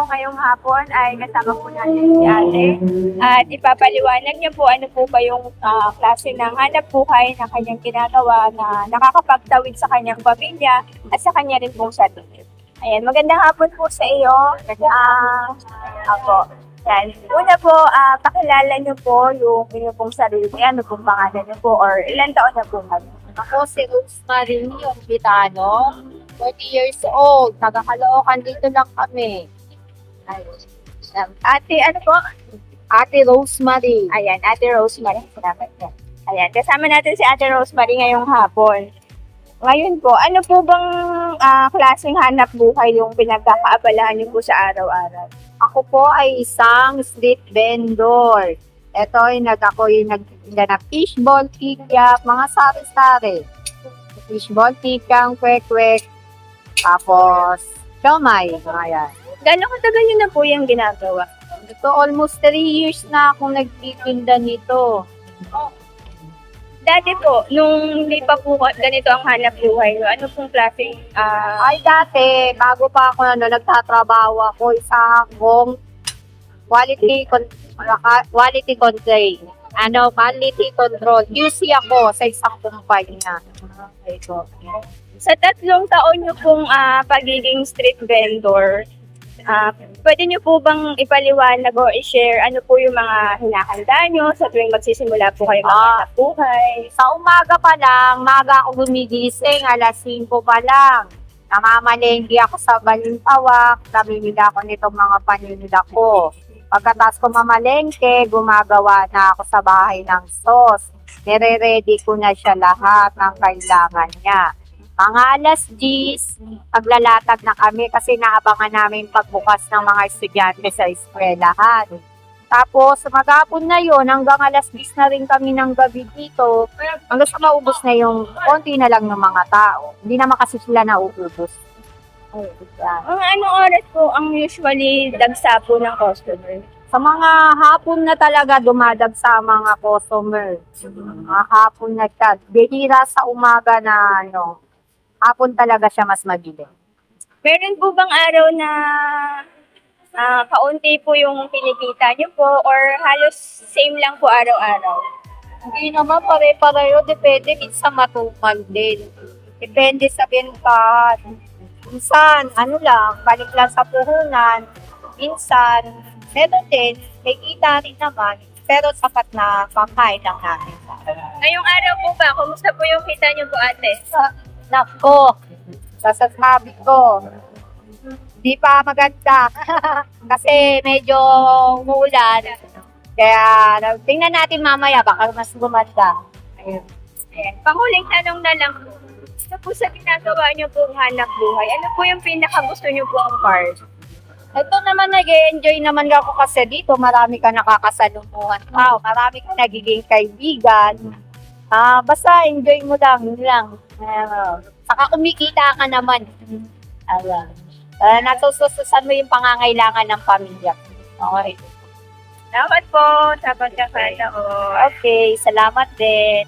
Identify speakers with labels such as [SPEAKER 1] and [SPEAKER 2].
[SPEAKER 1] ngayong hapon ay kasama po natin si ate at ipapaliwanag niya po ano po ba yung klase ng hanap buhay na kanyang ginagawa na nakakapagtawid sa kanyang pamilya at sa kanya rin pong sarili. Ayan, magandang hapon po sa iyo. Ako. Yan. Una po, pakilala niyo po yung inyo pong sarili. Ano pong pangalan niyo po or ilan taon na po kayo?
[SPEAKER 2] Ako si Rosemary Bitano, 40 years old. Taga-Caloocan, dito lang kami.
[SPEAKER 1] Ate, ano po?
[SPEAKER 2] Ate Rosemary.
[SPEAKER 1] Ayan, Ate Rosemary. Salamat po. Ayan, kasama natin si Ate Rosemary ngayong hapon. Ngayon po, ano po bang klaseng hanap buhay yung pinagkakaabalahan niyo po sa araw-araw?
[SPEAKER 2] Ako po ay isang street vendor. Ito ay ako'y nagtinda ng fishball, kikyap, mga sari-sari. Fishball, kikyang, kwek-kwek, tapos siomay. Ayan.
[SPEAKER 1] Gano'ng katagal niyo na po yung ginagawa?
[SPEAKER 2] Ito almost 3 years na akong nagtitinda nito.
[SPEAKER 1] Dati po, nung hindi pa po ganito ang hanap buhay nyo, ano pong klaseng
[SPEAKER 2] Ay dati, bago pa ako nagtatrabaho ako, isa akong quality control. Quality control. QC ako sa isang kumpanya. Okay po.
[SPEAKER 1] Sa 3 taon nyo pong pagiging street vendor, pwede nyo po bang ipaliwanag o i-share ano po yung mga hinahanda nyo sa tuwing magsisimula po kayo maghanap buhay?
[SPEAKER 2] Sa umaga pa lang, maga ako gumigising, alas 5 pa lang. Namamalengke ako sa Balintawak, namimila ako nitong mga paninda ko. Pagkatapos ko mamalengke, gumagawa na ako sa bahay ng sauce. Nire-ready ko na siya lahat ng kailangan niya. Mga alas 10, paglalatag na kami kasi naabangan namin pagbukas ng mga estudyante sa eskwelahan. Tapos, maghapon na yon hanggang alas 10 na rin kami ng gabi dito. Hanggang sa maubos na yung konti na lang ng mga tao. Hindi naman kasi sila nauubos.
[SPEAKER 1] Anong oras po ang usually dagsa po ng customer?
[SPEAKER 2] Sa mga hapon na talaga dumadagsa mga customer. Mga hapon na siya. Bihira sa umaga na hapon talaga siya mas mabili.
[SPEAKER 1] Meron po bang araw na kaunti po yung kinikita niyo po or halos same lang po araw-araw?
[SPEAKER 2] Hindi naman pare-pareho. Depende. Minsan matumal din. Depende sa benta. Minsan, balik lang sa puhunan. Minsan, meron din. May kita rin naman. Pero sapat na pangkain lang natin.
[SPEAKER 1] Ngayong araw po ba, kumusta po yung kita niyo po ate?
[SPEAKER 2] Nako, sasasabi ko, di pa maganda. Kasi medyo umuulan. Kaya tingnan natin mamaya, baka mas gumanda. Ayun.
[SPEAKER 1] Panghuling tanong na lang po. Ano po sa ginagawa niyo po hanap buhay? Ano po yung pinakagusto niyo po ang part?
[SPEAKER 2] Ito naman, nag-enjoy naman ako kasi dito marami ka nakakasalumuhan. Wow, marami ka nagiging kaibigan. Basta enjoy mo lang, yun lang. Saka kumikita ka naman. Nasususan mo yung pangangailangan ng pamilya. Okay.
[SPEAKER 1] Salamat po sa pagkakataon.
[SPEAKER 2] Okay, salamat din.